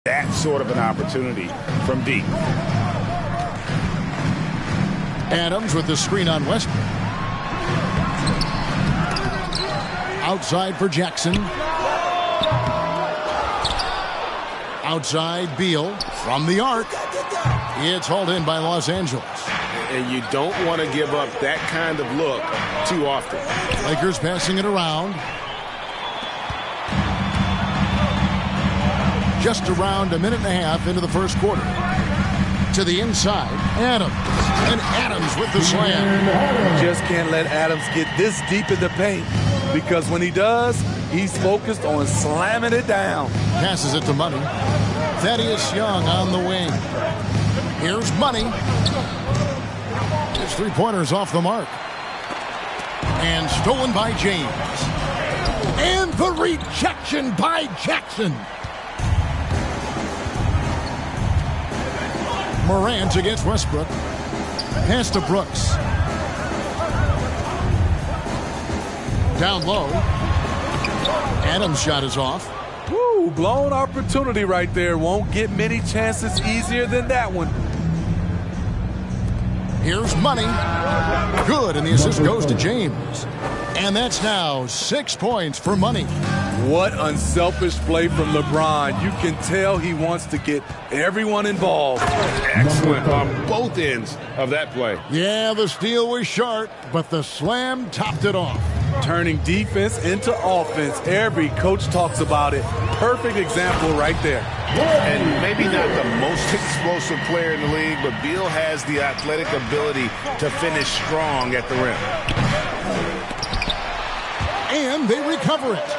that sort of an opportunity from deep. Adams with the screen on Westbrook. Outside for Jackson. Outside Beal from the arc. It's hauled in by Los Angeles. And you don't want to give up that kind of look too often. Lakers passing it around. Just around a minute and a half into the first quarter. To the inside, Adams. And Adams with the slam. You just can't let Adams get this deep in the paint, because when he does, he's focused on slamming it down. Passes it to Money. Thaddeus Young on the wing. Here's Money. His three-pointers off the mark. And stolen by James. And the rejection by Jackson. Morant against Westbrook. Pass to Brooks. Down low. Adams' shot is off. Woo, blown opportunity right there. Won't get many chances easier than that one. Here's Money. Good, and the assist goes to James. And that's now 6 points for Money. What unselfish play from LeBron. You can tell he wants to get everyone involved. Excellent on both ends of that play. Yeah, the steal was sharp, but the slam topped it off. Turning defense into offense. Every coach talks about it. Perfect example right there. And maybe not the most explosive player in the league, but Beal has the athletic ability to finish strong at the rim. And they recover it.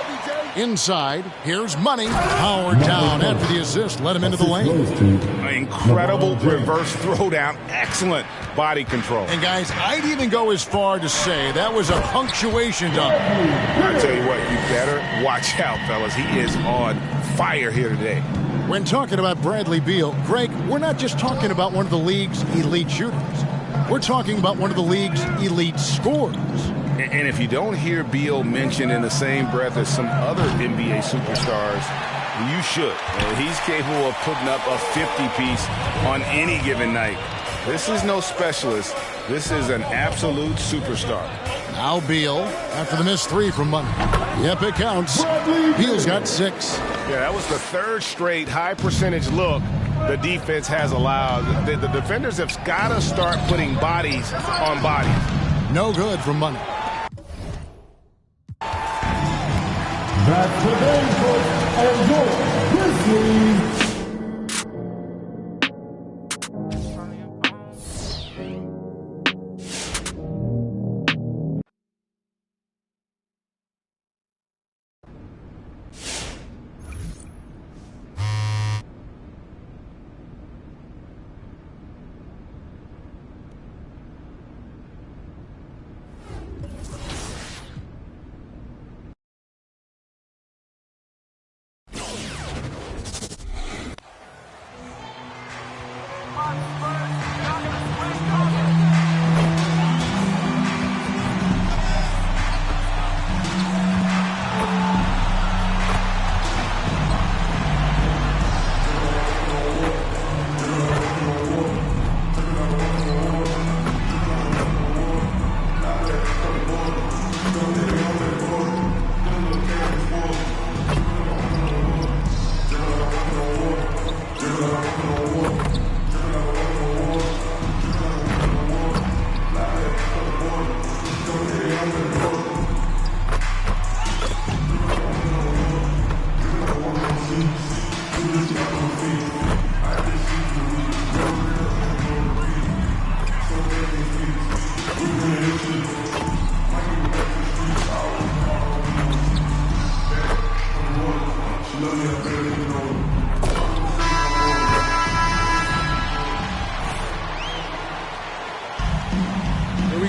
Inside, here's Money. Howard down after the assist. Let him into the lane. An incredible reverse throwdown. Excellent body control. And guys, I'd even go as far to say that was a punctuation dunk. I tell you what, you better watch out, fellas. He is on fire here today. When talking about Bradley Beal, Greg, we're not just talking about one of the league's elite shooters. We're talking about one of the league's elite scorers. And if you don't hear Beal mentioned in the same breath as some other NBA superstars, you should. He's capable of putting up a 50-piece on any given night. This is no specialist. This is an absolute superstar. Now Beal after the missed three from Money. Yep, it counts. Beal's got 6. Yeah, that was the third straight high-percentage look the defense has allowed. The defenders have got to start putting bodies on bodies. No good from Money. That's the game, coach, and your Grizzlies.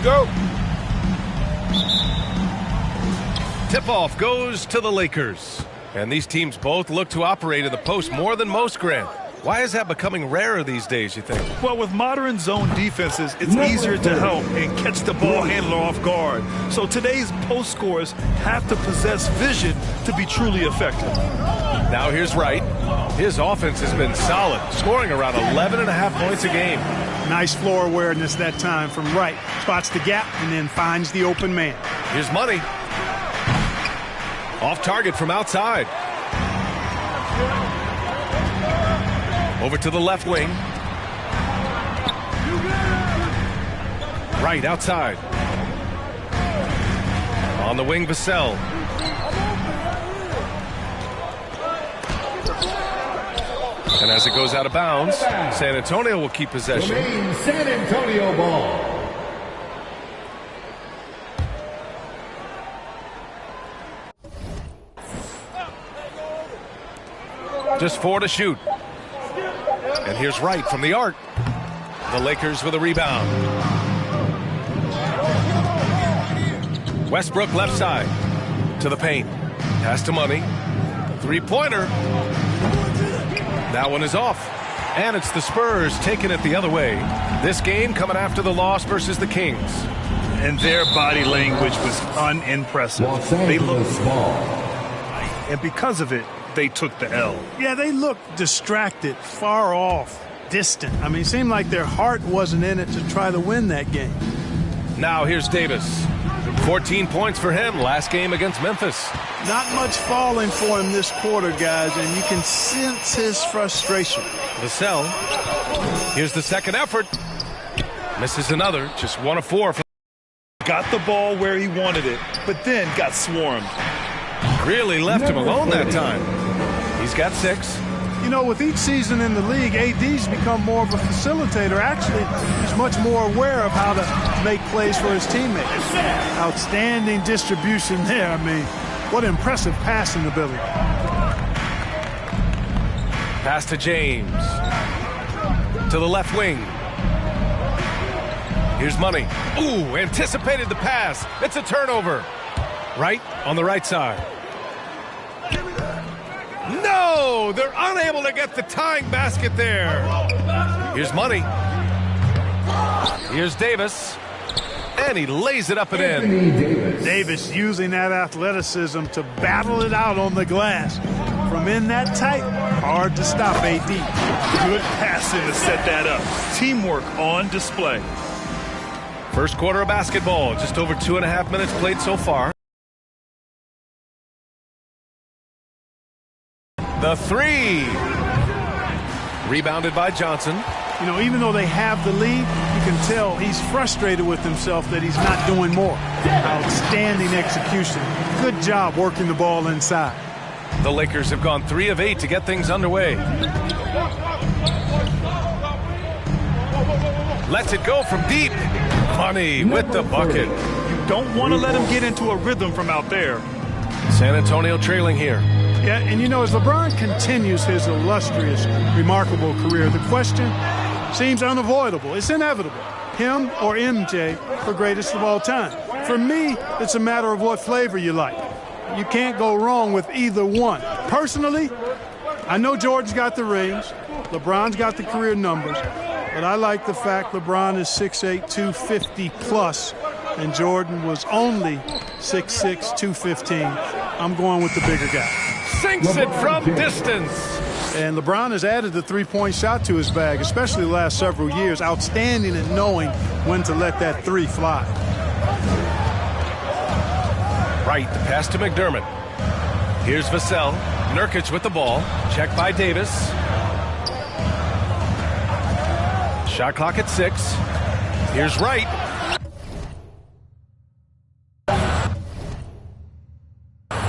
Go. Tip-off goes to the Lakers. And these teams both look to operate in the post more than most, Grant. Why is that becoming rarer these days, you think? Well, with modern zone defenses, it's easier to help and catch the ball handler off guard. So today's post scorers have to possess vision to be truly effective. Now here's Wright. His offense has been solid, scoring around 11.5 points a game. Nice floor awareness that time from right. Spots the gap and then finds the open man. Here's Money. Off target from outside. Over to the left wing. Right outside. On the wing, Vassell. And as it goes out of bounds, San Antonio will keep possession. San Antonio ball. Just 4 to shoot. And here's Wright from the arc. The Lakers with a rebound. Westbrook left side to the paint. Pass to Money. Three-pointer. That one is off. And it's the Spurs taking it the other way. This game coming after the loss versus the Kings. And their body language was unimpressive. They looked small. And because of it, they took the L. Yeah, they looked distracted, far off, distant. I mean, it seemed like their heart wasn't in it to try to win that game. Now here's Davis. 14 points for him last game against Memphis. Not much falling for him this quarter, guys, and you can sense his frustration. Vassell. Here's the second effort. Misses another. Just 1 of 4. Got the ball where he wanted it, but then got swarmed. Really left him alone that time. He's got 6. You know, with each season in the league, AD's become more of a facilitator. Actually, he's much more aware of how to make plays for his teammates. Outstanding distribution there. I mean, what impressive passing ability. Pass to James. To the left wing. Here's Money. Ooh, anticipated the pass. It's a turnover. Right on the right side. No! They're unable to get the tying basket there. Here's Money. Here's Davis. And he lays it up and in. Davis using that athleticism to battle it out on the glass. From in that tight, hard to stop AD. Good passing to set that up. Teamwork on display. First quarter of basketball. Just over 2.5 minutes played so far. The 3. Rebounded by Johnson. You know, even though they have the lead, you can tell he's frustrated with himself that he's not doing more. Outstanding execution. Good job working the ball inside. The Lakers have gone 3 of 8 to get things underway. Lets it go from deep. Money with the bucket. You don't want to let him get into a rhythm from out there. San Antonio trailing here. Yeah, and you know, as LeBron continues his illustrious, remarkable career, the question seems unavoidable. It's inevitable. Him or MJ for greatest of all time. For me, it's a matter of what flavor you like. You can't go wrong with either one. Personally, I know Jordan's got the rings, LeBron's got the career numbers, but I like the fact LeBron is 6'8", 250 plus, and Jordan was only 6'6", 215. I'm going with the bigger guy. Sinks it from distance. And LeBron has added the three-point shot to his bag, especially the last several years. Outstanding at knowing when to let that 3 fly. Right, the pass to McDermott. Here's Vassell. Nurkic with the ball. Checked by Davis. Shot clock at 6. Here's Wright.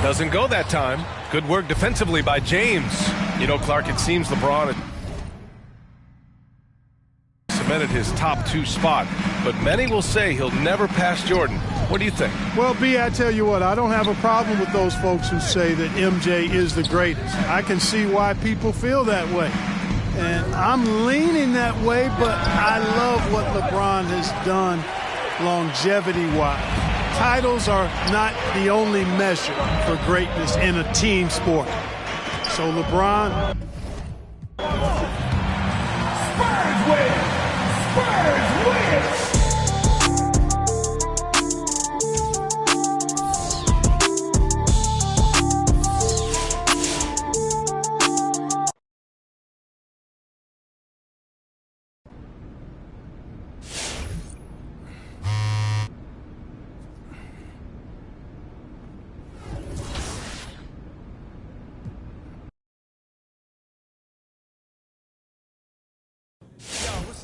Doesn't go that time. Good work defensively by James. You know, Clark, it seems LeBron cemented his top 2 spot, but many will say he'll never pass Jordan. What do you think? Well, B, I tell you what, I don't have a problem with those folks who say that MJ is the greatest. I can see why people feel that way. And I'm leaning that way, but I love what LeBron has done longevity-wise. Titles are not the only measure for greatness in a team sport. So LeBron... Spurs win! Spurs win!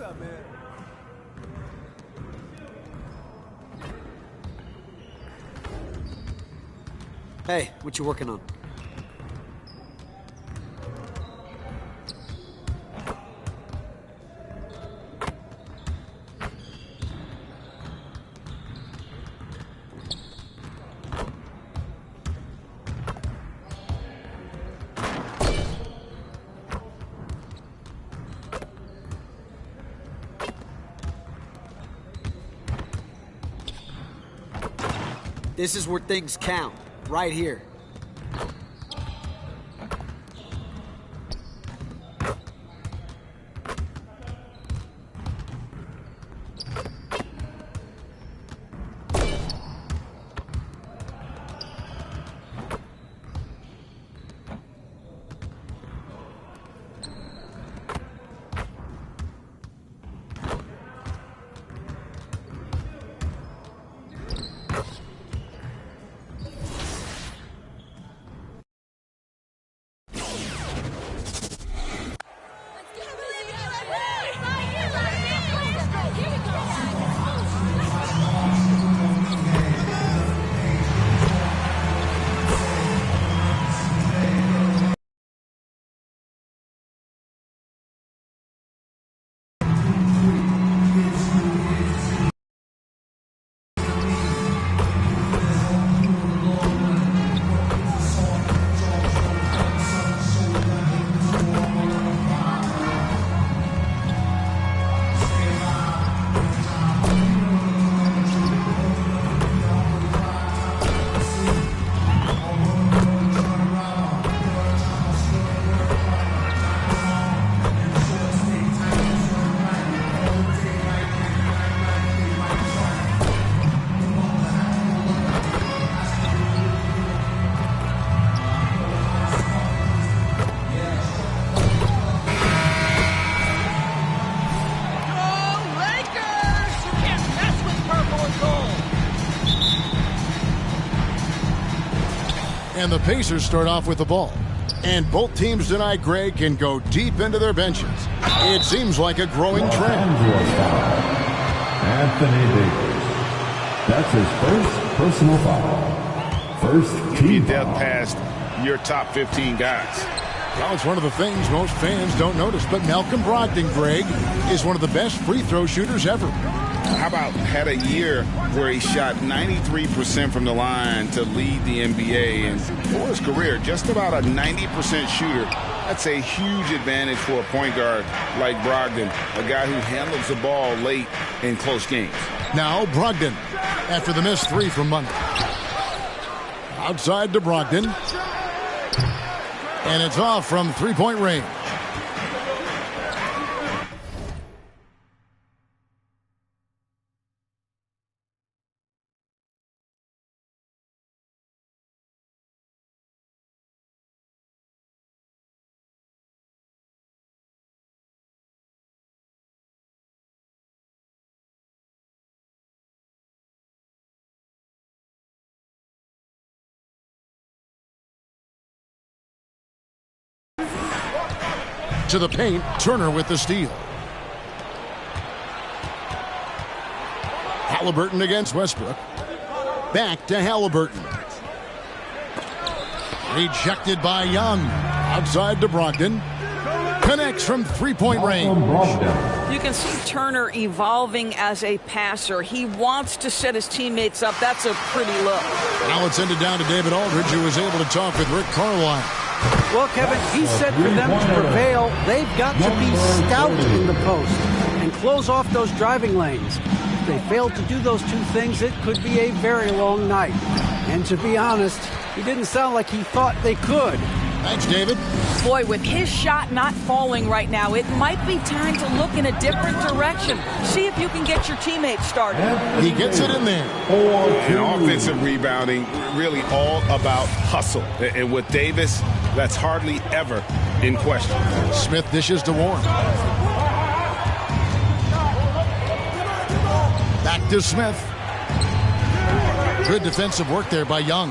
What's up, man? Hey, what you working on? This is where things count, right here. And the Pacers start off with the ball. And both teams tonight, Greg, can go deep into their benches. It seems like a growing trend. Anthony Davis. That's his first personal foul. First team depth past your top 15 guys. Well, it's one of the things most fans don't notice, but Malcolm Brogdon, Greg, is one of the best free throw shooters ever. How about had a year where he shot 93% from the line to lead the NBA, and for his career, just about a 90% shooter. That's a huge advantage for a point guard like Brogdon, a guy who handles the ball late in close games. Now Brogdon, after the missed three from Monday. Outside to Brogdon. And it's off from three-point range. To the paint, Turner with the steal. Halliburton against Westbrook. Back to Halliburton. Rejected by Young. Outside to Brogdon. Connects from three-point range. You can see Turner evolving as a passer. He wants to set his teammates up. That's a pretty look. Now it's ended down to David Aldridge, who was able to talk with Rick Carlisle. Well, Kevin, he said for them to prevail, they've got to be stout in the post and close off those driving lanes. If they fail to do those two things, it could be a very long night. And to be honest, he didn't sound like he thought they could. Thanks, David. Boy, with his shot not falling right now, it might be time to look in a different direction. See if you can get your teammates started. He gets it in there. And offensive rebounding, really all about hustle. And with Davis, that's hardly ever in question. Smith dishes to Warren. Back to Smith. Good defensive work there by Young.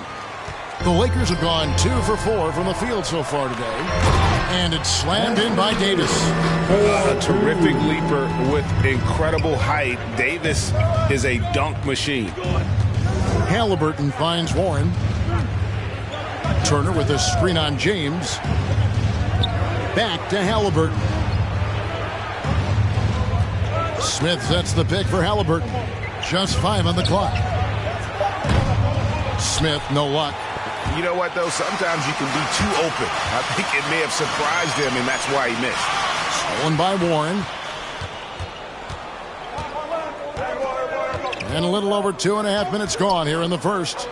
The Lakers have gone 2 for 4 from the field so far today. And it's slammed in by Davis. A terrific leaper with incredible height. Davis is a dunk machine. Halliburton finds Warren. Turner with a screen on James. Back to Halliburton. Smith sets the pick for Halliburton. Just 5 on the clock. Smith, no luck. You know what, though? Sometimes you can be too open. I think it may have surprised him, and that's why he missed. Stolen by Warren. And a little over 2.5 minutes gone here in the first.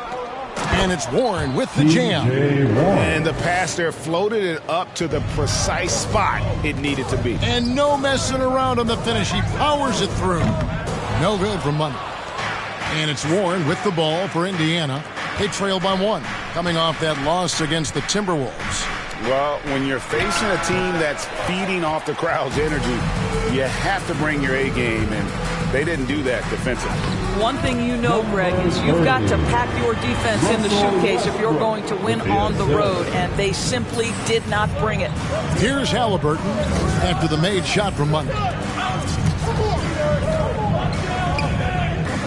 And it's Warren with the jam. And the pass there floated it up to the precise spot it needed to be. And no messing around on the finish. He powers it through. No good for Money. And it's Warren with the ball for Indiana. They trail by 1, coming off that loss against the Timberwolves. Well, when you're facing a team that's feeding off the crowd's energy, you have to bring your A game, and they didn't do that defensively. One thing you know, Greg, is you've got to pack your defense in the suitcase if you're going to win on the road, and they simply did not bring it. Here's Halliburton after the made shot from Money.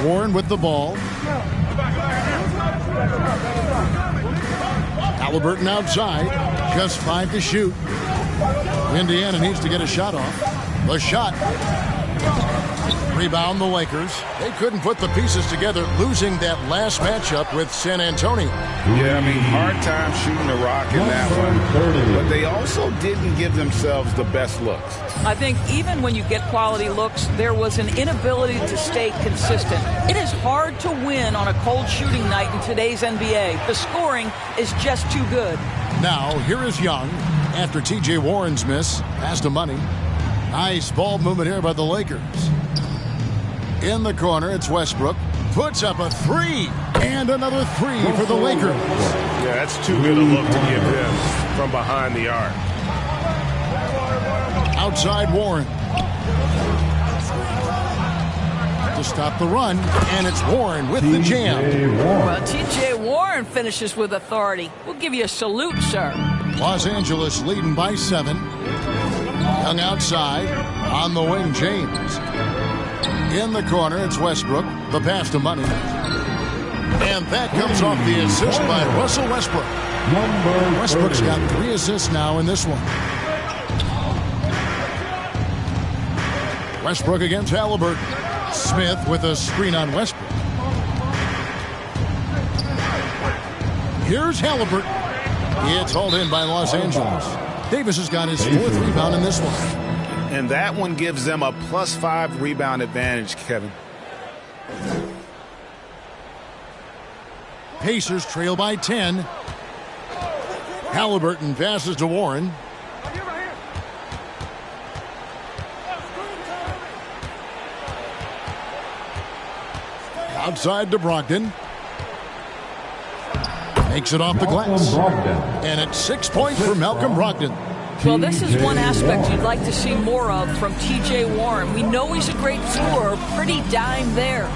Warren with the ball. Halliburton outside. Just 5 to shoot. Indiana needs to get a shot off. The shot. Rebound the Lakers. They couldn't put the pieces together, losing that last matchup with San Antonio. Yeah, I mean, hard time shooting the rock in that one. But they also didn't give themselves the best looks. I think even when you get quality looks, there was an inability to stay consistent. It is hard to win on a cold shooting night in today's NBA. The scoring is just too good. Now, here is Young after T.J. Warren's miss. Pass to Money. Nice ball movement here by the Lakers. In the corner, it's Westbrook. Puts up a 3. And another 3 for the Lakers. Yeah, that's too good a look to give him from behind the arc. Outside Warren. To stop the run. And it's Warren with the jam. Well, T.J. Warren finishes with authority. We'll give you a salute, sir. Los Angeles leading by 7. Young outside. On the wing, James. In the corner, it's Westbrook. The pass to Money. And that comes off the assist by Russell Westbrook. Westbrook's got 3 assists now in this one. Westbrook against Halliburton. Smith with a screen on Westbrook. Here's Halliburton. It's hauled in by Los Angeles. Davis has got his 4th rebound in this one. And that one gives them a +5 rebound advantage, Kevin. Pacers trail by 10. Halliburton passes to Warren. Outside to Brogdon. Makes it off the glass. And it's 6 points for Malcolm Brogdon. Well, this is one aspect you'd like to see more of from T.J. Warren. We know he's a great scorer. Pretty dime there.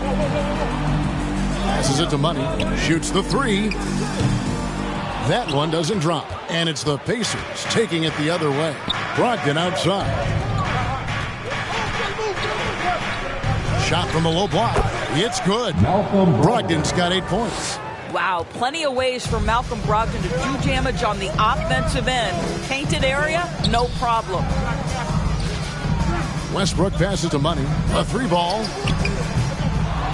Passes it to Money. Shoots the 3. That one doesn't drop. And it's the Pacers taking it the other way. Brogdon outside. Shot from the low block. It's good. Brogdon's got 8 points. Wow, plenty of ways for Malcolm Brogdon to do damage on the offensive end. Painted area, no problem. Westbrook passes to Money. A 3-ball.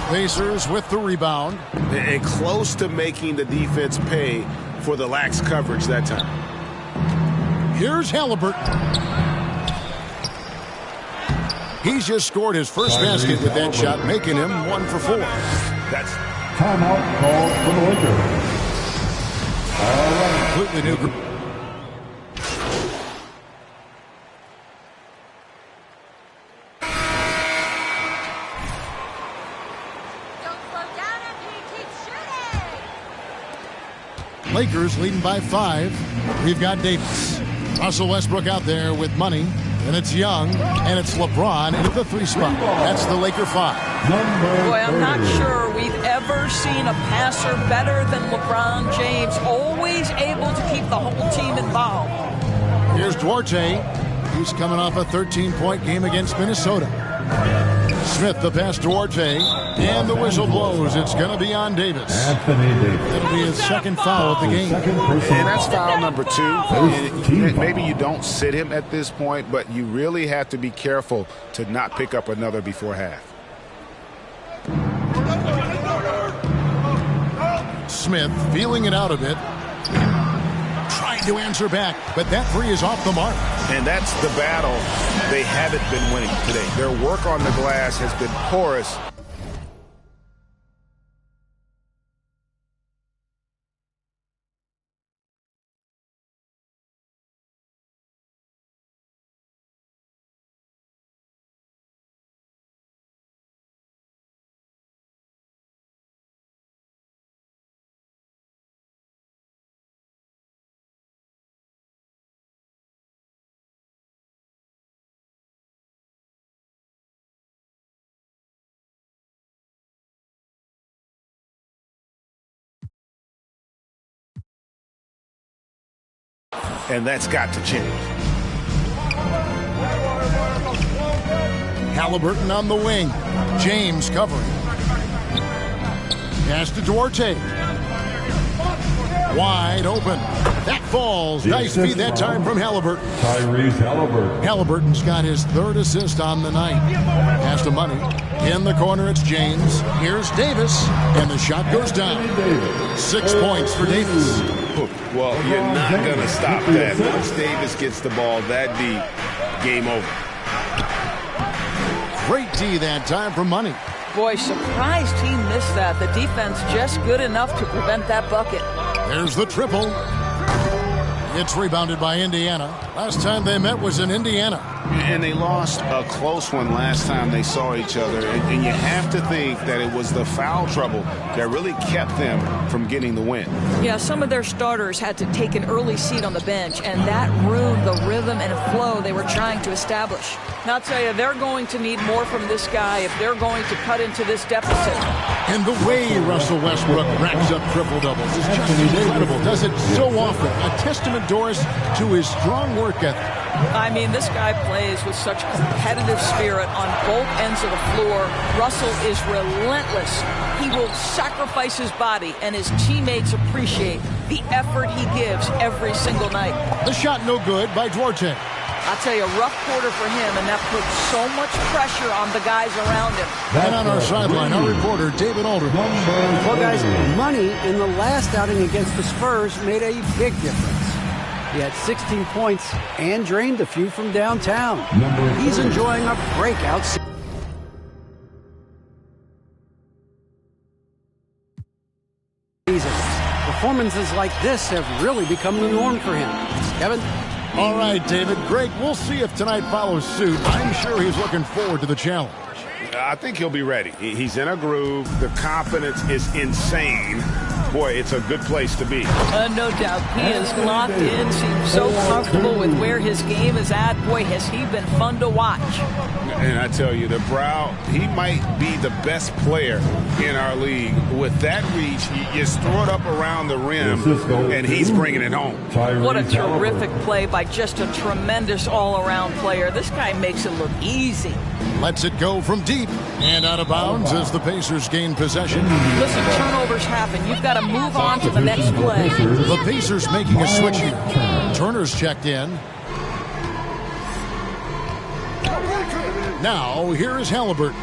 Pacers with the rebound. And close to making the defense pay for the lax coverage that time. Here's Halliburton. He's just scored his first basket with that shot, making him 1 for 4. That's timeout called for the Lakers. All right. Completely new group. Lakers leading by 5. We've got Davis. Russell Westbrook out there with Money. And it's Young, and it's LeBron at the 3 spot. That's the Laker 5. Boy, I'm not sure we've ever seen a passer better than LeBron James, always able to keep the whole team involved. Here's Duarte. He's coming off a 13-point game against Minnesota. Smith, the pass to Duarte, and the whistle blows. It's going to be on Davis. Anthony Davis. It'll be his second foul of the game. And that's foul number 2. Maybe you don't sit him at this point, but you really have to be careful to not pick up another before half. Smith feeling it out a bit. Trying to answer back, but that 3 is off the mark. And that's the battle they haven't been winning today. Their work on the glass has been porous. And that's got to change. Halliburton on the wing. James covering. Pass to Duarte. Wide open. That falls. Nice feed that time from Halliburton. Tyrese Halliburton. Halliburton's got his 3rd assist on the night. Pass to Money. In the corner, it's James. Here's Davis. And the shot goes down. 6 points for Davis. Well, you're not going to stop that. Once Davis gets the ball that deep, game over. Great D that time from Money. Boy, surprised he missed that. The defense just good enough to prevent that bucket. There's the triple. It's rebounded by Indiana. Last time they met was in Indiana. And they lost a close one last time they saw each other. And you have to think that it was the foul trouble that really kept them from getting the win. Yeah, some of their starters had to take an early seat on the bench, and that ruined the rhythm and flow they were trying to establish. Now, I'll tell you, they're going to need more from this guy if they're going to cut into this deficit. And the way Russell Westbrook racks up triple-doubles is just incredible. Does it so often. A testament, Doris, to his strong work ethic. I mean, this guy plays with such competitive spirit on both ends of the floor. Russell is relentless. He will sacrifice his body, and his teammates appreciate the effort he gives every single night. The shot no good by Duarte. I'll tell you, a rough quarter for him, and that puts so much pressure on the guys around him. And on our sideline, our reporter, David Alderman. Well, guys, Money in the last outing against the Spurs made a big difference. He had 16 points and drained a few from downtown. He's enjoying a breakout season. Performances like this have really become the norm for him. Kevin? All right, David. Great. We'll see if tonight follows suit. I'm sure he's looking forward to the challenge. I think he'll be ready. He's in a groove. The confidence is insane. Boy, it's a good place to be. No doubt. He is locked in, seems so comfortable with where his game is at. Boy, has he been fun to watch. And I tell you, the brow, he might be the best player in our league. With that reach, you just throw it up around the rim, and he's bringing it home. What a terrific play by just a tremendous all-around player. This guy makes it look easy. Lets it go from deep and out of bounds as the Pacers gain possession. Listen, turnovers happen. You've got to move on to the next play. The Pacers making a switch here. Turner's checked in. Now, here is Halliburton.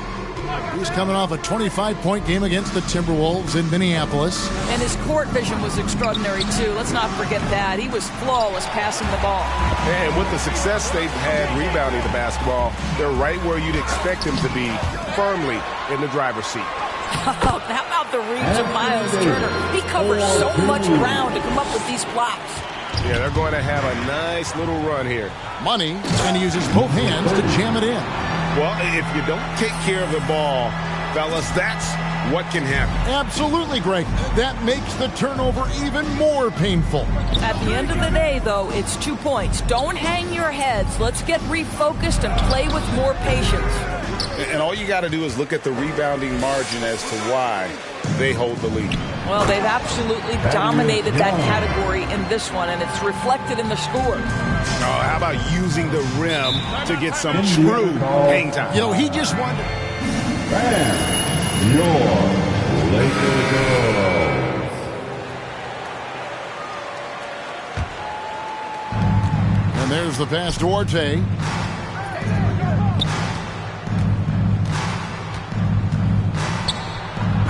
He's coming off a 25-point game against the Timberwolves in Minneapolis. And his court vision was extraordinary, too. Let's not forget that. He was flawless passing the ball. And with the success they've had rebounding the basketball, they're right where you'd expect them to be, firmly in the driver's seat. How about the reach of Miles Turner? He covers so much ground to come up with these blocks. Yeah, they're going to have a nice little run here. Money, and he uses both hands to jam it in. Well, if you don't take care of the ball, fellas, that's what can happen. Absolutely, Greg. That makes the turnover even more painful. At the end of the day, though, it's 2 points. Don't hang your heads. Let's get refocused and play with more patience. And all you got to do is look at the rebounding margin as to why they hold the lead. Well, they've absolutely dominated that category in this one, and it's reflected in the score. Oh, how about using the rim to get some true hang time? You know, he just wanted... And your Laker girls. And there's the pass to Duarte.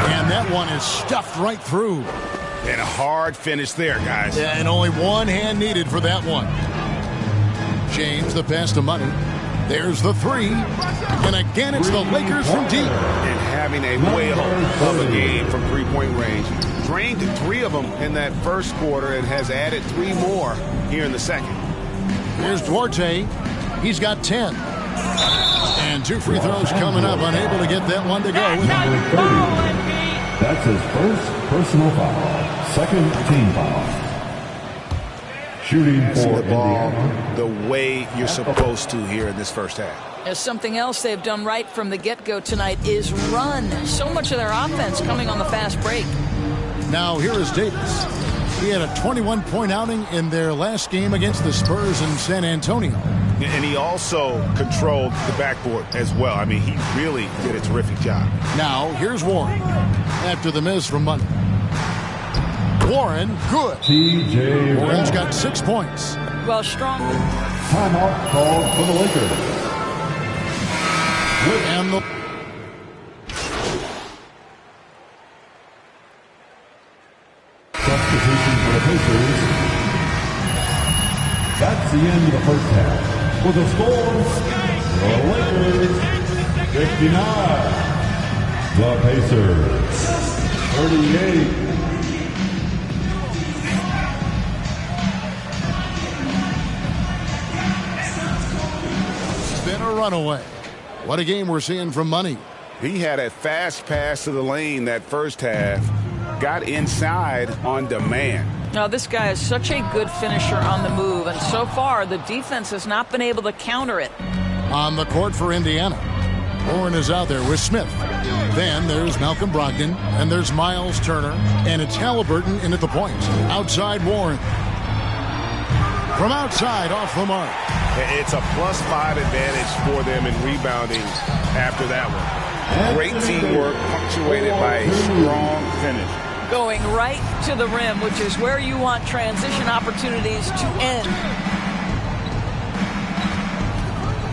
And that one is stuffed right through. And a hard finish there, guys. And only one hand needed for that one. James, the pass to Money. There's the three. And again, it's the Lakers from deep. And having a whale of a game from three-point range. Drained 3 of them in that first quarter and has added 3 more here in the second. Here's Duarte. He's got 10. And 2 free throws coming up. Unable to get that one to go. Number 30. That's his first personal foul. Second team foul. Shooting for the ball Indiana. the way you're supposed to here in this first half. As something else they've done right from the get-go tonight is run. So much of their offense coming on the fast break. Now here is Davis. He had a 21-point outing in their last game against the Spurs in San Antonio. And he also controlled the backboard as well. I mean, he really did a terrific job. Now here's Warren after the miss from Money. Warren, good. T.J. Warren's got 6 points. Well, strong. Timeout called for the Lakers. And the substitution for the Pacers. That's the end of the first half. With the score, the Lakers 59. The Pacers 38. been a runaway. What a game we're seeing from Money. He had a fast pass to the lane that first half. Got inside on demand. Now, this guy is such a good finisher on the move, and so far the defense has not been able to counter it. On the court for Indiana, Warren is out there with Smith. Then there's Malcolm Brogdon, and there's Miles Turner, and it's Halliburton in at the point. Outside Warren. From outside, off the mark. It's a +5 advantage for them in rebounding after that one. Great teamwork punctuated by a strong finish. Going right to the rim, which is where you want transition opportunities to end.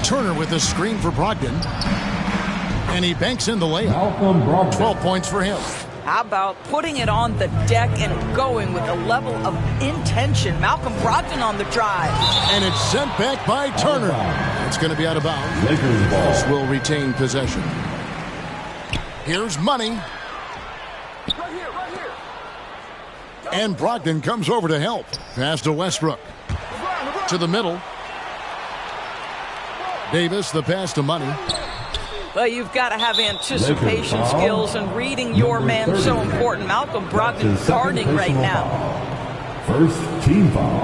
Turner with the screen for Brogdon. And he banks in the layup. Malcolm Brogdon. 12 points for him. How about putting it on the deck and going with a level of intention? Malcolm Brogdon on the drive. And it's sent back by Turner. It's going to be out of bounds. Lakers ball. Bulls will retain possession. Here's Money. And Brogdon comes over to help. Pass to Westbrook. To the middle. Davis, the pass to Money. Well, you've got to have anticipation skills, and reading your man so important. Malcolm Brogdon guarding right now. First team foul.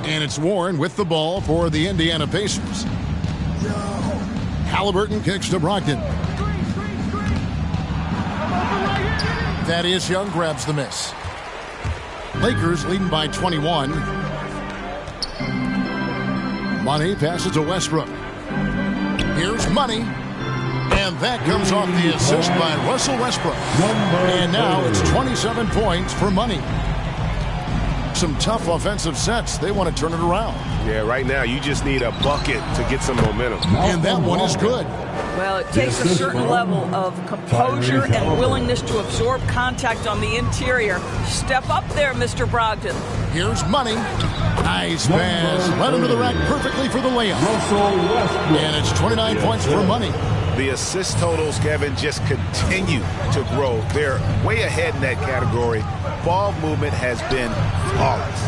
And it's Warren with the ball for the Indiana Pacers. Halliburton kicks to Brogdon. Thaddeus Young grabs the miss. Lakers leading by 21. Money passes to Westbrook. Here's Money. And that comes off the assist by Russell Westbrook. And now it's 27 points for Money. Some tough offensive sets. They want to turn it around. Yeah, right now you just need a bucket to get some momentum. And that one is good. Well, it takes a certain level of composure and willingness to absorb contact on the interior. Step up there, Mr. Brogdon. Here's Money. Nice pass. Led him to the rack perfectly for the layup. Russell Westbrook. And it's 29 points for Money. The assist totals, Kevin, just continue to grow. They're way ahead in that category. Ball movement has been flawless.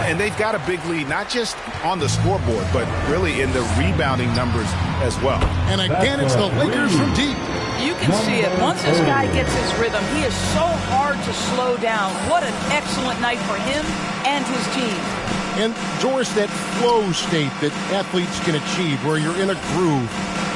And they've got a big lead, not just on the scoreboard, but really in the rebounding numbers as well. And again, it's the Lakers from deep. You can see it. Once this guy gets his rhythm, he is so hard to slow down. What an excellent night for him and his team. And, Doris, that flow state that athletes can achieve where you're in a groove.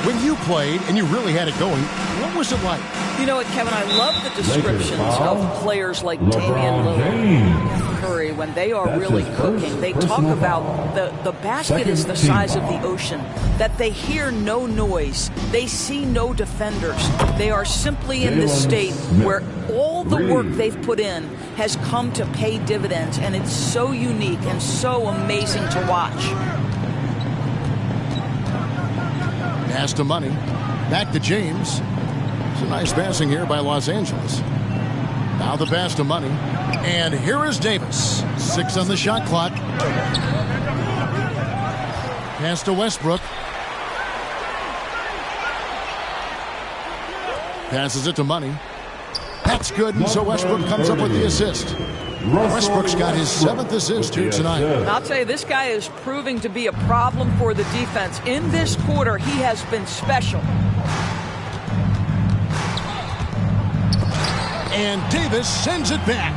When you played and you really had it going, what was it like? You know what, Kevin, I love the descriptions of players like Damian Lillard and Curry when they are really cooking. They talk about the basket is the size of the ocean, that they hear no noise, they see no defenders. They are simply in this state where all the work they've put in has come to pay dividends, and it's so unique and so amazing to watch. Pass to Money. Back to James. It's a nice passing here by Los Angeles. Now the pass to Money. And here is Davis. 6 on the shot clock. Pass to Westbrook. Passes it to Money. That's good, and so Westbrook comes up with the assist. Westbrook's got his 7th assist here tonight. I'll tell you, this guy is proving to be a problem for the defense. In this quarter, he has been special. And Davis sends it back.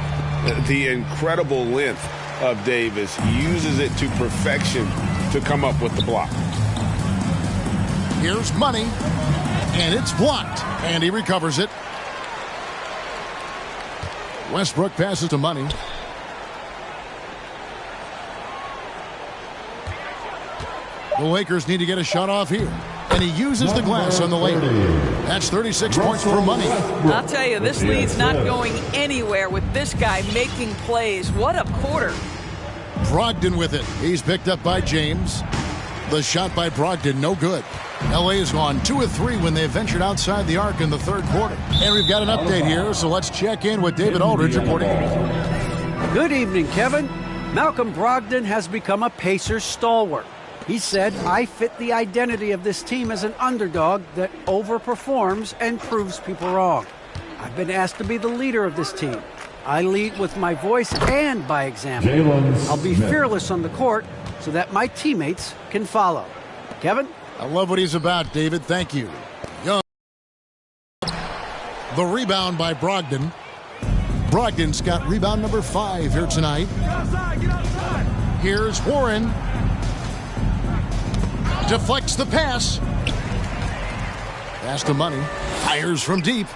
The incredible length of Davis uses it to perfection to come up with the block. Here's Money, and it's blocked, and he recovers it. Westbrook passes to Money. The Lakers need to get a shot off here. And he uses the glass on the layup. That's 36 points for Money. I'll tell you, this lead's not going anywhere with this guy making plays. What a quarter. Brogdon with it. He's picked up by James. The shot by Brogdon, no good. LA has gone 2 of 3 when they ventured outside the arc in the third quarter. And we've got an update here, so let's check in with David Aldridge reporting. Good evening, Kevin. Malcolm Brogdon has become a Pacers stalwart. He said, I fit the identity of this team as an underdog that overperforms and proves people wrong. I've been asked to be the leader of this team. I lead with my voice and by example. I'll be fearless on the court so that my teammates can follow. Kevin? I love what he's about, David. Thank you. Young. The rebound by Brogdon. Brogdon's got rebound number 5 here tonight. Here's Warren. Deflects the pass. Pass to Money. Fires from deep.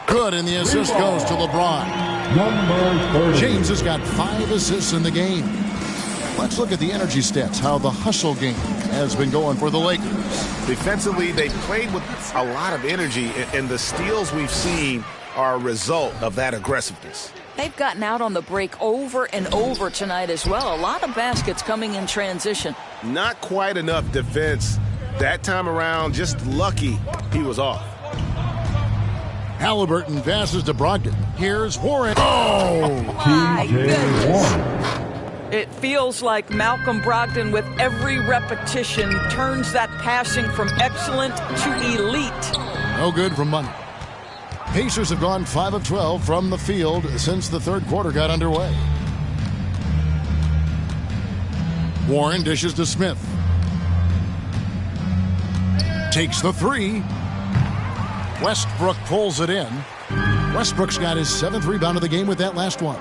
Good, and the assist goes to LeBron. James has got 5 assists in the game. Let's look at the energy stats, how the hustle game has been going for the Lakers. Defensively, they played with a lot of energy, and the steals we've seen are a result of that aggressiveness. They've gotten out on the break over and over tonight as well. A lot of baskets coming in transition. Not quite enough defense that time around. Just lucky he was off. Halliburton passes to Brogdon. Here's Warren. Oh! My goodness. It feels like Malcolm Brogdon, with every repetition, turns that passing from excellent to elite. No good from Money. Pacers have gone 5 of 12 from the field since the third quarter got underway. Warren dishes to Smith. Takes the 3. Westbrook pulls it in. Westbrook's got his 7th rebound of the game with that last one.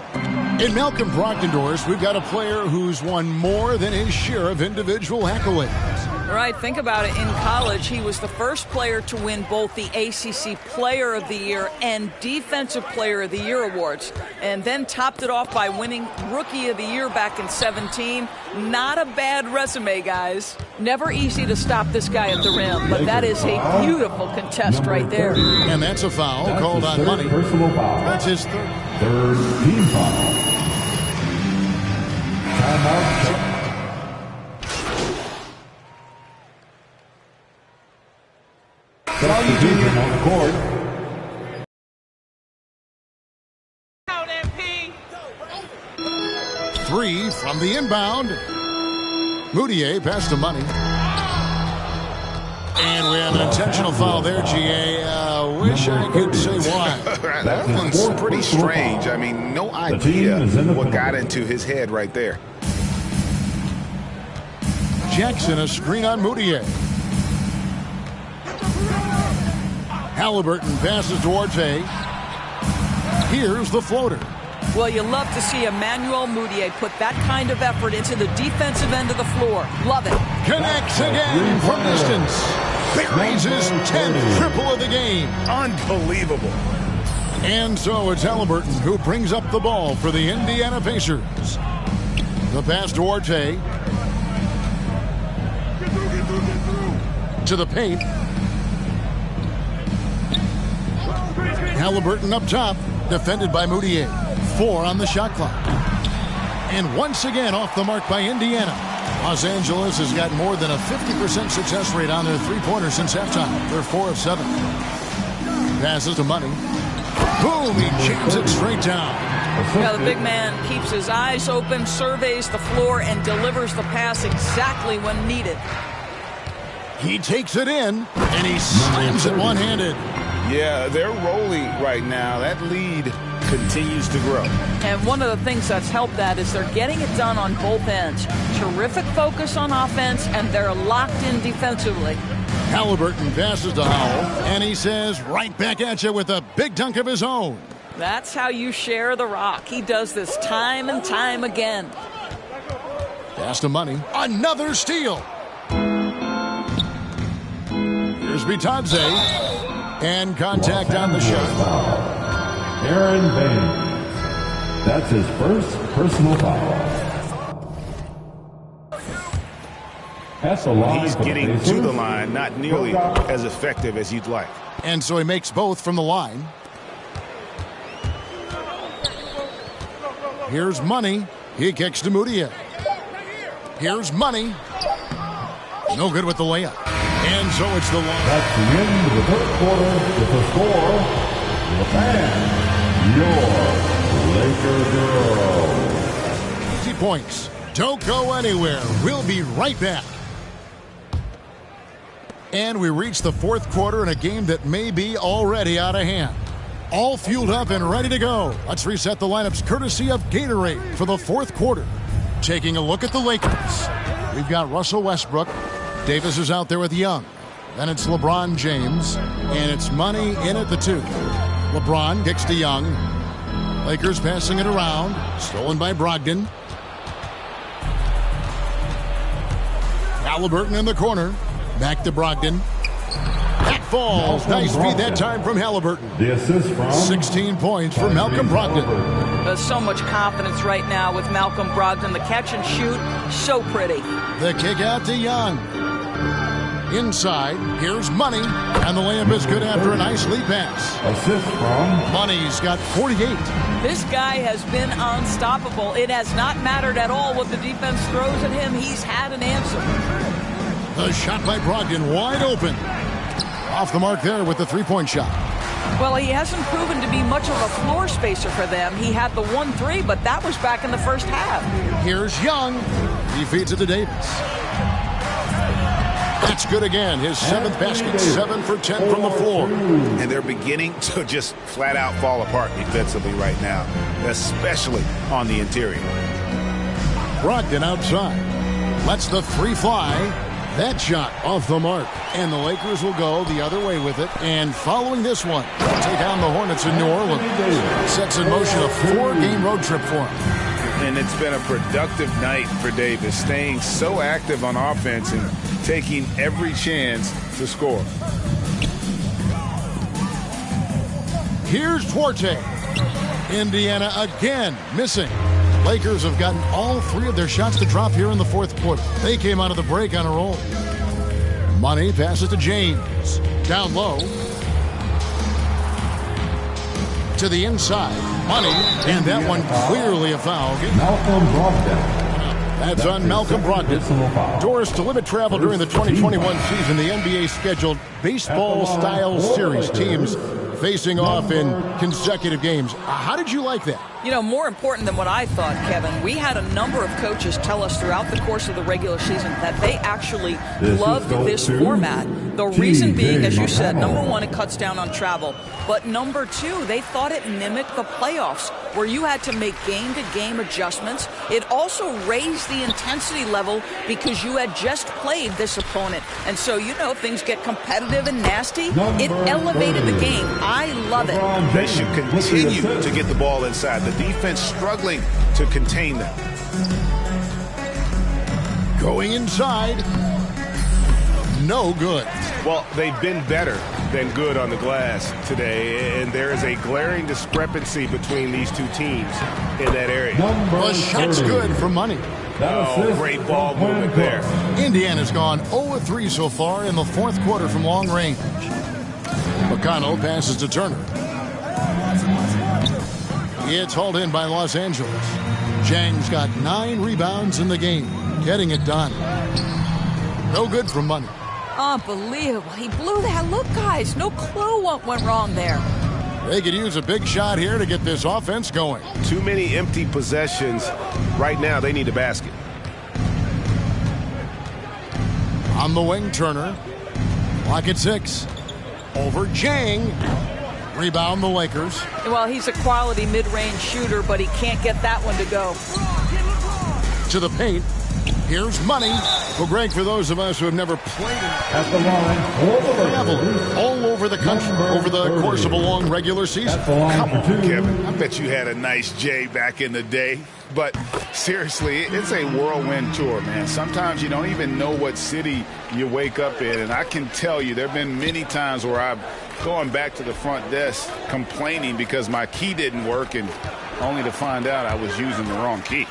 In Malcolm Brogdon, Doris, we've got a player who's won more than his share of individual accolades. Right, think about it. In college, he was the first player to win both the ACC Player of the Year and Defensive Player of the Year awards, and then topped it off by winning Rookie of the Year back in 17. Not a bad resume, guys. Never easy to stop this guy at the rim, but that is a beautiful contest right there. And that's a foul called on Money. That's his third team foul. Timeout. Substitution on the court. Out, MP. 3 from the inbound. Moutier pass to Money. And we have an intentional foul there, GA. Wish I could say why. That one's pretty strange. I mean, no idea what got into his head right there. Jackson, a screen on Moutier. Halliburton passes to Orte. Here's the floater. Well, you love to see Emmanuel Mudiay put that kind of effort into the defensive end of the floor. Love it. Connects again from distance. Buries his 10th triple of the game. Unbelievable. And so it's Halliburton who brings up the ball for the Indiana Pacers. The pass to Orte. To the paint. Halliburton up top, defended by Mudiay. 4 on the shot clock. And once again off the mark by Indiana. Los Angeles has got more than a 50% success rate on their three-pointers since halftime. They're 4 of 7. Passes to Money. Boom, he jams it straight down. Yeah, the big man keeps his eyes open, surveys the floor, and delivers the pass exactly when needed. He takes it in, and he slams it one-handed. Yeah, they're rolling right now. That lead continues to grow. And one of the things that's helped that is they're getting it done on both ends. Terrific focus on offense, and they're locked in defensively. Halliburton passes to Howell, and he says, right back at you with a big dunk of his own. That's how you share the rock. He does this time and time again. Pass to Money. Another steal. Here's Bitadze. And contact on the shot. Aaron Baines. That's his first personal foul. That's a line. He's getting to the line, not nearly as effective as you'd like. And so he makes both from the line. Here's Money. He kicks to Mudiay. Here's Money. No good with the layup. And so it's the line. That's the end of the third quarter with the score. The fan, your Laker girls. 50 points. Don't go anywhere. We'll be right back. And we reach the fourth quarter in a game that may be already out of hand. All fueled up and ready to go. Let's reset the lineups courtesy of Gatorade for the fourth quarter. Taking a look at the Lakers. We've got Russell Westbrook. Davis is out there with Young. Then it's LeBron James. And it's Money in at the 2. LeBron kicks to Young. Lakers passing it around. Stolen by Brogdon. Halliburton in the corner. Back to Brogdon. That falls. Nice feed that time from Halliburton. The assist from 16 points for Malcolm Brogdon. There's so much confidence right now with Malcolm Brogdon. The catch and shoot, so pretty. The kick out to Young. Inside, here's Money, and the layup is good after a nice lead pass. Assist from Money's got 48. This guy has been unstoppable. It has not mattered at all what the defense throws at him. He's had an answer. The shot by Brogdon wide open. Off the mark there with the three-point shot. Well, he hasn't proven to be much of a floor spacer for them. He had the 1-3, but that was back in the first half. Here's Young. He feeds it to Davis. That's good again. His 7th basket, 7 for 10 from the floor. And they're beginning to just flat out fall apart defensively right now, especially on the interior. Brogdon outside. Lets the 3 fly. That shot off the mark. And the Lakers will go the other way with it. And following this one, they'll take on the Hornets in New Orleans. Sets in motion a 4-game road trip for him. And it's been a productive night for Davis, staying so active on offense and taking every chance to score. Here's Duarte. Indiana again missing. Lakers have gotten all 3 of their shots to drop here in the fourth quarter. They came out of the break on a roll. Money passes to James. Down low. To the inside. Money. And that one clearly a foul. Malcolm Brogdon. That's on Malcolm Brogdon. Doris, to limit travel during the 2021 season, the NBA scheduled baseball-style series, teams facing off in consecutive games. How did you like that? You know, more important than what I thought, Kevin, we had a number of coaches tell us throughout the course of the regular season that they actually loved this format. The reason being, as you said, number one, it cuts down on travel. But number two, they thought it mimicked the playoffs, where you had to make game-to-game adjustments. It also raised the intensity level because you had just played this opponent. And so, you know, things get competitive and nasty. It elevated the game. I love it. They should continue to get the ball inside. The defense struggling to contain them. Going inside. No good. Well, they've been better than good on the glass today, and there is a glaring discrepancy between these two teams in that area. The shot's good for money. Oh, great ball movement there. Indiana's gone 0-3 so far in the fourth quarter from long range. McConnell passes to Turner. It's hauled in by Los Angeles. Zhang's got 9 rebounds in the game, getting it done. No good for money. Unbelievable. He blew that. Look, guys, no clue what went wrong there. They could use a big shot here to get this offense going. Too many empty possessions. Right now, they need a basket. On the wing, Turner. Clock at 6. Over Zhang. Rebound the Lakers. Well, he's a quality mid-range shooter, but he can't get that one to go. To the paint. Here's money. Well, Greg, for those of us who have never played at the line, travel all over the country over the course of a long regular season. Come on, Kevin. I bet you had a nice J back in the day. But seriously, it's a whirlwind tour, man. Sometimes you don't even know what city you wake up in. And I can tell you there have been many times where I've gone back to the front desk complaining because my key didn't work, and only to find out I was using the wrong key.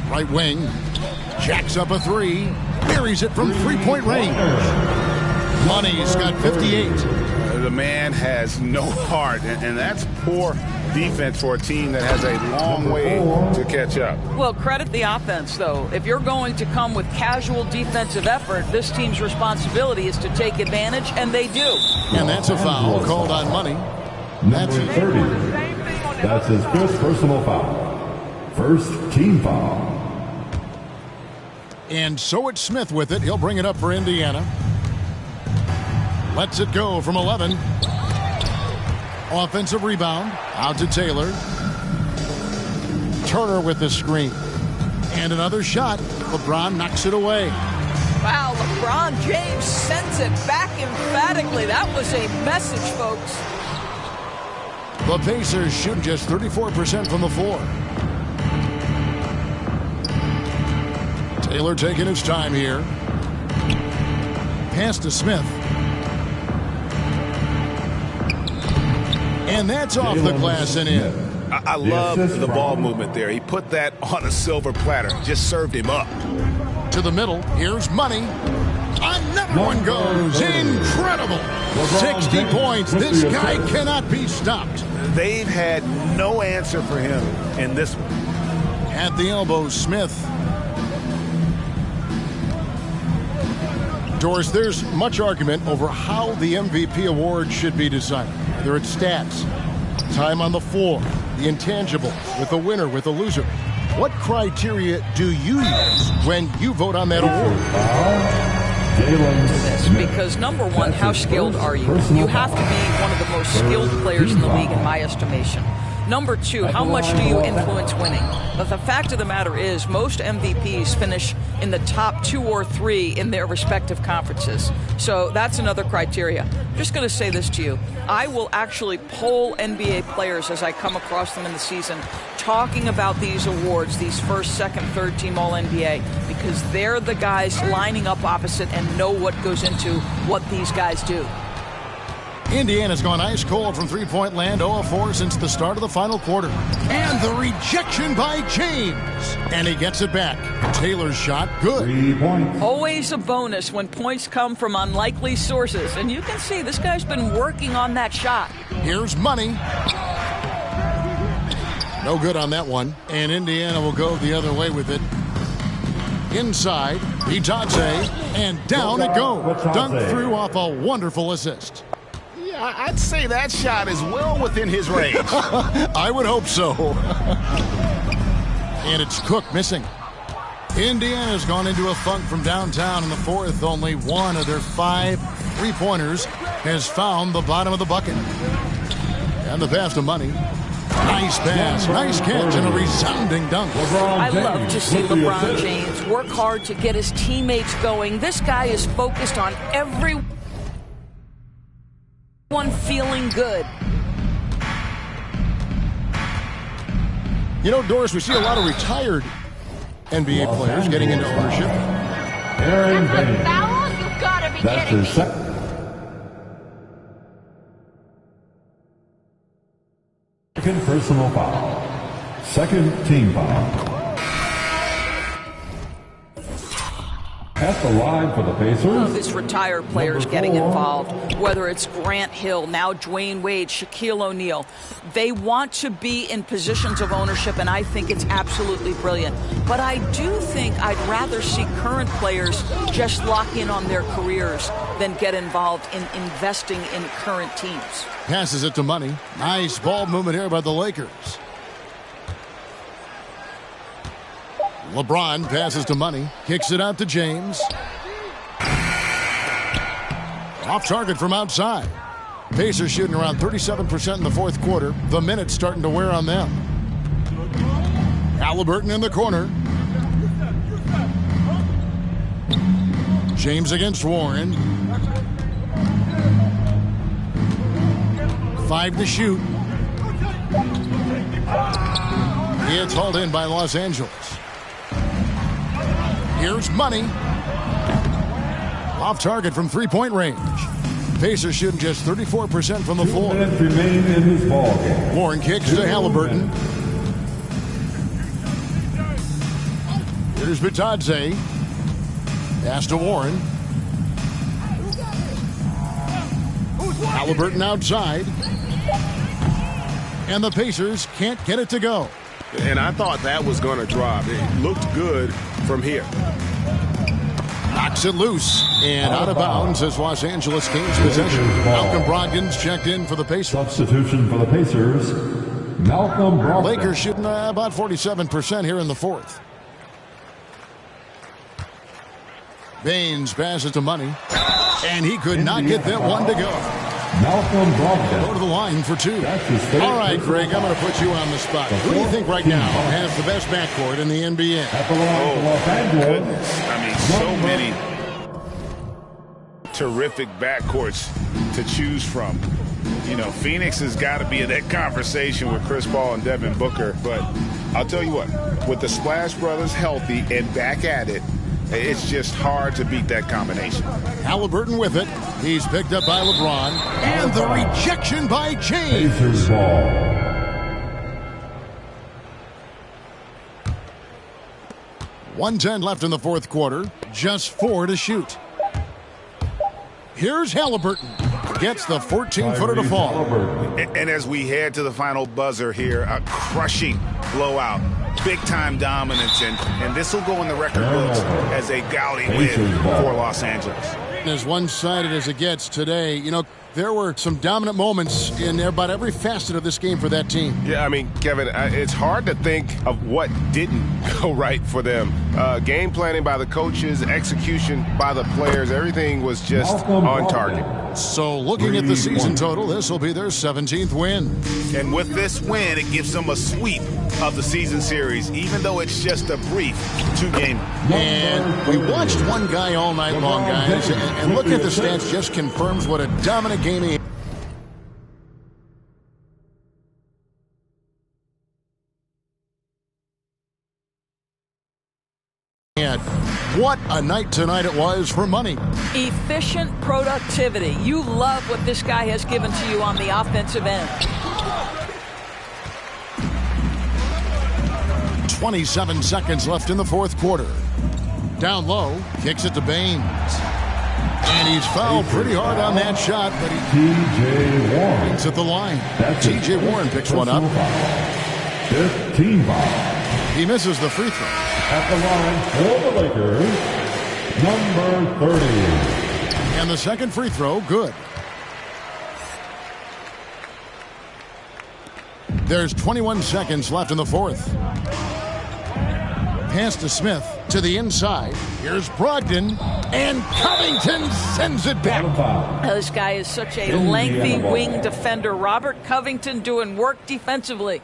Right wing, jacks up a 3, buries it from three-point range. Money's got 58. The man has no heart, and that's poor defense for a team that has a long way to catch up. Well, credit the offense, though. If you're going to come with casual defensive effort, this team's responsibility is to take advantage, and they do. And that's a foul called on Money. That's 30. That's his first personal foul. First team foul. And so it's Smith with it. He'll bring it up for Indiana. Lets it go from 11. Offensive rebound. Out to Taylor. Turner with the screen. And another shot. LeBron knocks it away. Wow, LeBron James sends it back emphatically. That was a message, folks. The Pacers shoot just 34% from the floor. Taylor taking his time here. Pass to Smith. And that's off the glass and in. I love the ball movement there. He put that on a silver platter. Just served him up. To the middle. Here's Money. Another one goes. Incredible. 60 points. This guy cannot be stopped. They've had no answer for him in this one. At the elbow, Smith. Doris, there's much argument over how the MVP award should be decided. Whether it's stats, time on the floor, the intangibles, with a winner, with a loser. What criteria do you use when you vote on that award? Because number one, how skilled are you? You have to be one of the most skilled players in the league, in my estimation. Number two, how much do you influence winning? But the fact of the matter is, most MVPs finish in the top 2 or 3 in their respective conferences. So that's another criteria. I'm just going to say this to you. I will actually poll NBA players as I come across them in the season, talking about these awards, these first, second, third team All-NBA, because they're the guys lining up opposite and know what goes into what these guys do. Indiana's gone ice cold from three-point land, 0-4 since the start of the final quarter. And the rejection by James. And he gets it back. Taylor's shot, good. 3 points. Always a bonus when points come from unlikely sources. And you can see this guy's been working on that shot. Here's Money. No good on that one. And Indiana will go the other way with it. Inside, Bitadze, and down it goes. Dunked through off a wonderful assist. I'd say that shot is well within his range. I would hope so. And it's Cook missing. Indiana's gone into a funk from downtown in the fourth. Only one of their 5 3-pointers has found the bottom of the bucket. And the pass to Money. Nice pass, nice catch, and a resounding dunk. I love to see LeBron James work hard to get his teammates going. This guy is focused on everyone feeling good. You know, Doris, we see a lot of retired NBA players getting into ownership. Aaron Baines. Foul? You gotta be That's kidding his me. Second personal foul. Second team foul. At the line for the Pacers. Love his retired players getting involved, whether it's Grant Hill, now Dwayne Wade, Shaquille O'Neal. They want to be in positions of ownership, and I think it's absolutely brilliant. But I do think I'd rather see current players just lock in on their careers than get involved in investing in current teams. Passes it to Money. Nice ball movement here by the Lakers. LeBron passes to Money. Kicks it out to James. Off target from outside. Pacers shooting around 37% in the fourth quarter. The minutes starting to wear on them. Halliburton in the corner. James against Warren. 5 to shoot. It's hauled in by Los Angeles. Here's Money. Off target from 3-point range. Pacers shooting just 34% from the floor. 2 minutes remain in this ball game. Warren kicks to Halliburton. Here's Bitadze. Pass to Warren. Halliburton outside. And the Pacers can't get it to go. And I thought that was going to drop. It looked good from here. Knocks it loose and out of bounds as Los Angeles gains possession. Malcolm Brogdon's checked in for the Pacers. Substitution for the Pacers, Malcolm Brogdon. Lakers shooting about 47% here in the fourth. Baines passes to Money, and he could not get that one to go. Malcolm Brogdon. Go to the line for 2. All right, Greg, I'm going to put you on the spot. Who do you think right now has the best backcourt in the NBA? At the line for Los Angeles. Goodness. I mean, so many terrific backcourts to choose from. You know, Phoenix has got to be in that conversation with Chris Paul and Devin Booker. But I'll tell you what, with the Splash Brothers healthy and back at it, it's just hard to beat that combination. Halliburton with it. He's picked up by LeBron. And the rejection by James. Pacers ball. .110 left in the fourth quarter. Just 4 to shoot. Here's Halliburton. Gets the 14-footer to fall. And as we head to the final buzzer here, a crushing blowout. Big-time dominance, and this will go in the record books as a gaudy win for Los Angeles. As one-sided as it gets today, you know, there were some dominant moments in about every facet of this game for that team. Yeah, I mean, Kevin, it's hard to think of what didn't go right for them. Game planning by the coaches, execution by the players, everything was just on target. So looking at the season total, this will be their 17th win. And with this win, it gives them a sweep of the season series, even though it's just a brief 2-game. And we watched one guy all night long, guys, and looking at the stats just confirms what a dominant game he had. What a night tonight it was for Money. Efficient productivity. You love what this guy has given to you on the offensive end. 27 seconds left in the fourth quarter. Down low, kicks it to Baines. And he's fouled pretty hard on that shot, but he T.J. Warren. It's at the line. T.J. Warren picks one up. 15 foul. He misses the free throw. At the line for the Lakers, number 30. And the second free throw, good. There's 21 seconds left in the fourth. Pass to Smith to the inside. Here's Brogdon, and Covington sends it back. This guy is such a lengthy wing defender. Robert Covington doing work defensively.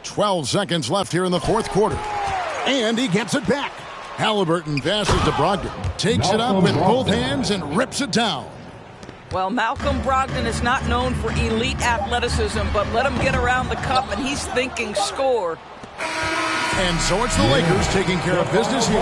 12 seconds left here in the fourth quarter. And he gets it back. Halliburton passes to Brogdon. Takes it up with both hands and rips it down. Well, Malcolm Brogdon is not known for elite athleticism, but let him get around the cup and he's thinking score. And so it's the Lakers taking care of business here.